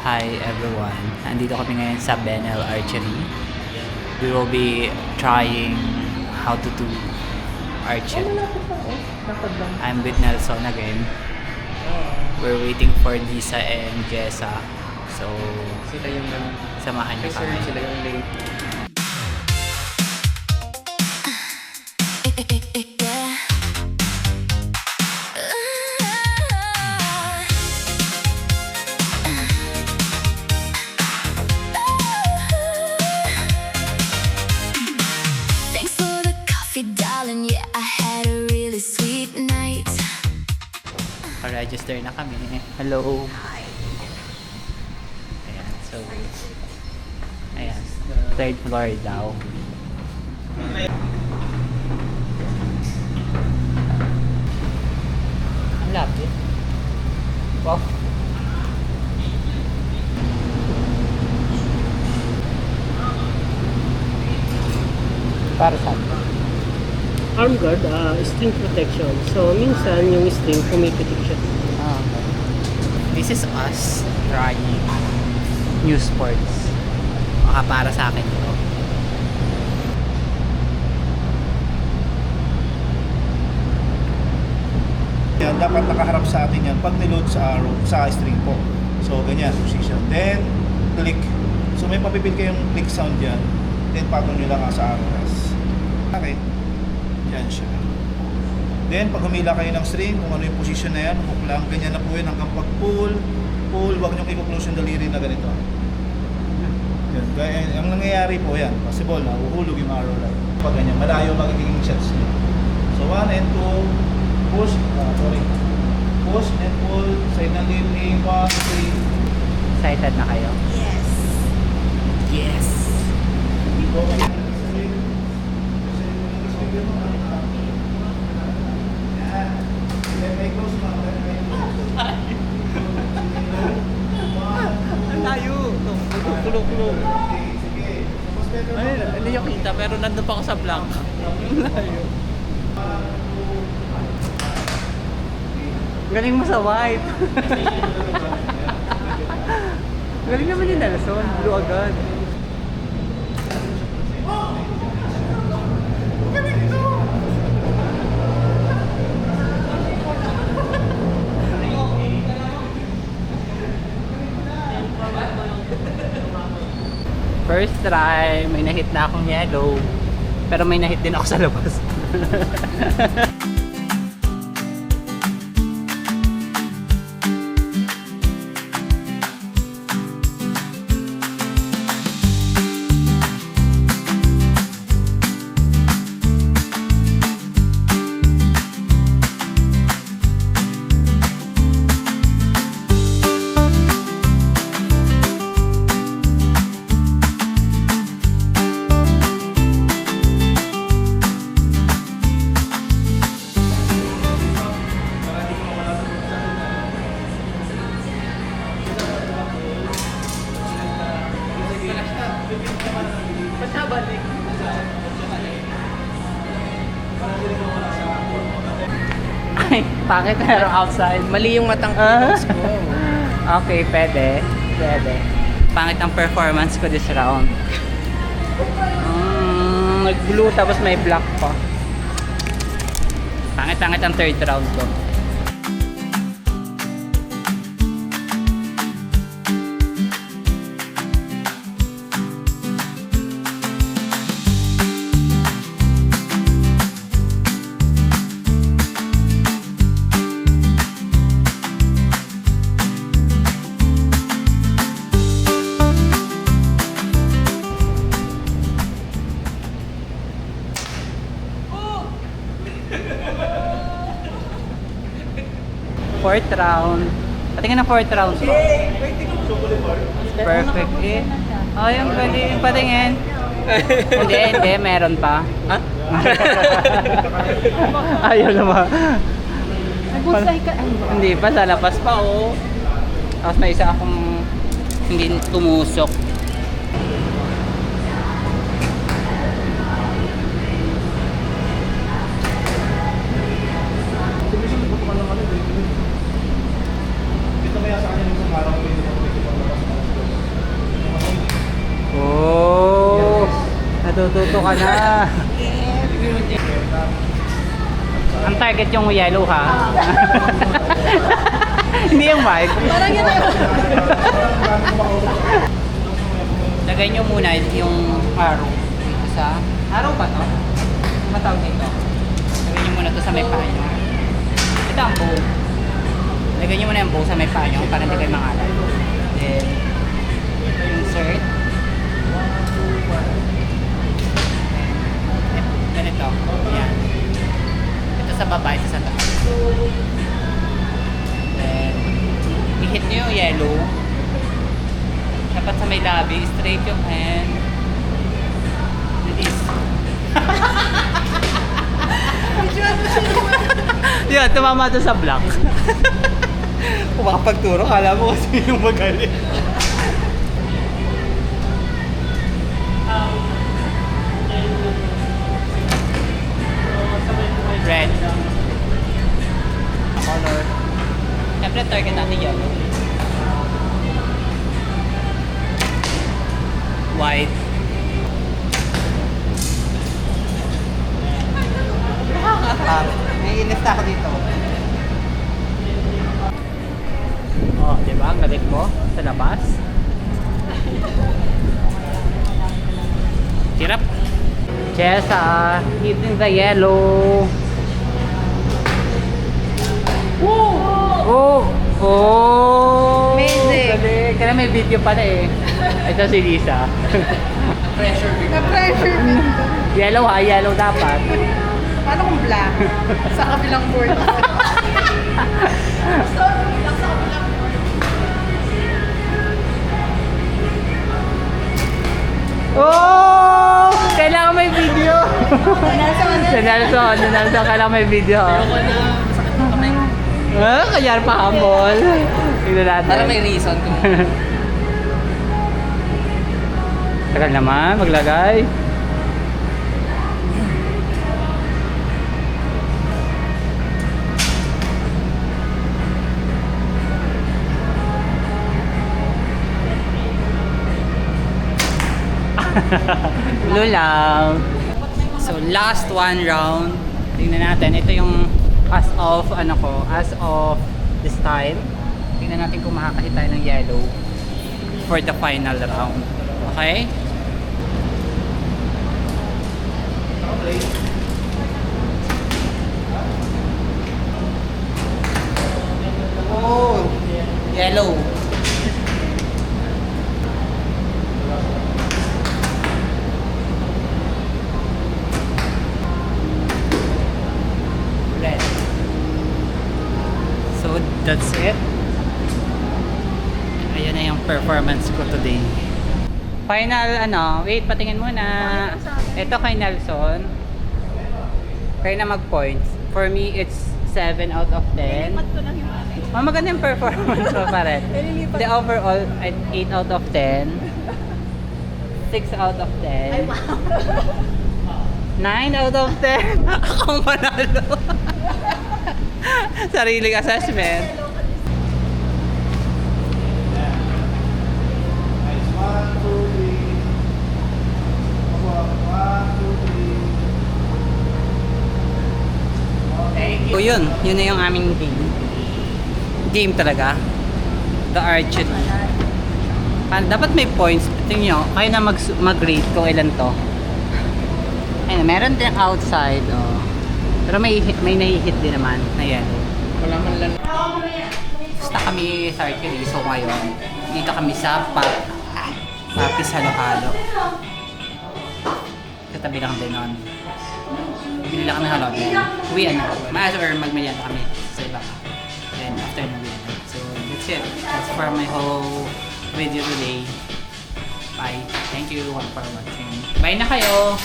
Hi everyone, nandito kami ngayon sa Benel Archery. We will be trying how to do archery. I'm with Nelson again. We're waiting for Lisa and Jessa. So, Sila yung samahan niyo kami. sila yung late. Thanks for the coffee, darling. Yeah, I had a really sweet night. Pa-register na kami. Hello. Hi. Ayan, so, ayan, third floor daw. Ang lapit. Wow. Para saan? Arm guard, string protection. So, minsan yung string pumipitik siya. Ah, okay. This is us trying new sports. Baka para sa akin ito. Yan, dapat nakaharap sa atin yan pag niload sa arrow, sa string po. So, ganyan, position. Then, click. So, may mapipil kayong click sound dyan. Then, patong nyo lang sa arrow rest. Okay. Yan siya. Then, pag humila kayo ng string, kung ano yung position na yan, hook lang, ganyan na po yun hanggang pag-pull. Pull, wag nyo i-close yung daliri na ganito. Yan. Kaya, ang nangyayari po yan, possible na uhulog yung arrow lang. Pag ganyan, malayo magiging shots nyo. So, 1 and 2, push, push and pull, side ng lily, 1, 3. Excited na kayo? Yes. Yes! Go kayo. Ang layo! Tulog. Ay, hindi nyo kita pero nandun pa ako sa blank. Ang layo. Galing mo sa white. Galing naman ni Nelson. Blue agad. First try, may nahit na akong yellow. Pero may nahit din ako sa labas. Ay, pangit pero outside. Mali yung matang ko. Okay, pwede. Pangit ang performance ko this round. Nag-blue tapos may black pa. Pangit ang third round ko. Fourth round. Patingin na fourth round ko. Perfect eh. Oh, yung pwede yung patingin. Hindi, meron pa. Ha? Ayaw naman. Nag-usay ka. Hindi pa, sa labas pa oh. Tapos may isa akong hindi tumusok. Dito kaya sa kanya yung araw, pwede mo pwede pang labas mo. natututo ka na. Ang target yung yellow ha. Hindi yung white. Parang yun na. Lagay nyo muna yung arrow dito sa... Arrow ba to? Ano matawag dito? Lagay nyo muna to sa may paa nyo. Ito ang bow. Lagay nyo muna yung bow sa may paa nyo para hindi kayo mangalan. Then, ito yung insert. Ganito. Yan. Ito sa baba, ito sa taas. Then, i-hit nyo yung yellow. Dapat sa may labi, straight yung hand. Release. Yun, tumama to sa block. Kung makapagturo, kala mo kasi yung magaling. Red. Color. Siyempre, target natin yellow. White. Naiinip na ako dito. Oh, di ba? Ang galing mo sa labas. Hirap. Chesa, hitting the yellow. Oh! Oh! Amazing. Galing. Kaya may video pala eh. Ito si Lisa. Na-pressure din. Yellow ha, yellow dapat. Paano kung black? Sa kabilang board. Oh! Kailangan may video. Si Nelson, kailangan may video. Ayoko na, masakit ng kamay ko. Kaya pa humble. Tignan natin. Para may reason kung... Tagal naman, maglagay. Blue lang. So last one round. Tingnan natin. Ito yung as of this time. Tingnan natin kung makakahit tayo ng yellow for the final round. Okay? Oh, yellow. Red. So that's it. Ayan na yung performance ko today. Final wait, patingin muna. Ito kay Nelson. Kayo na mag-points. For me, it's 7 out of 10. Lipat ko lang yung akin. Maganda yung performance mo pa rin. Nililipat. The overall, 8 out of 10. 6 out of 10. Ay, wow. 9 out of 10. Akong manalo. Sariling assessment. Nice. 1, 2, 3. Opo, 1, 2, 3. Thank you. So yun na yung aming game. Game talaga. The archery. Dapat may points. Tingnan nyo, kayo na mag-rate kung ilan to. Ayun, meron din outside. Oh. Pero may nahihit din naman na yellow. Wala man lang. Basta kami sa archery. So ngayon, dito kami sa Papis Halo-Halo. Katabi lang din nun. Bili lang kami halo. Uwian na. Or magmerienda kami sa iba. Then after na uwian. So that's it. That's for my whole video today. Bye. Thank you for watching. Bye na kayo!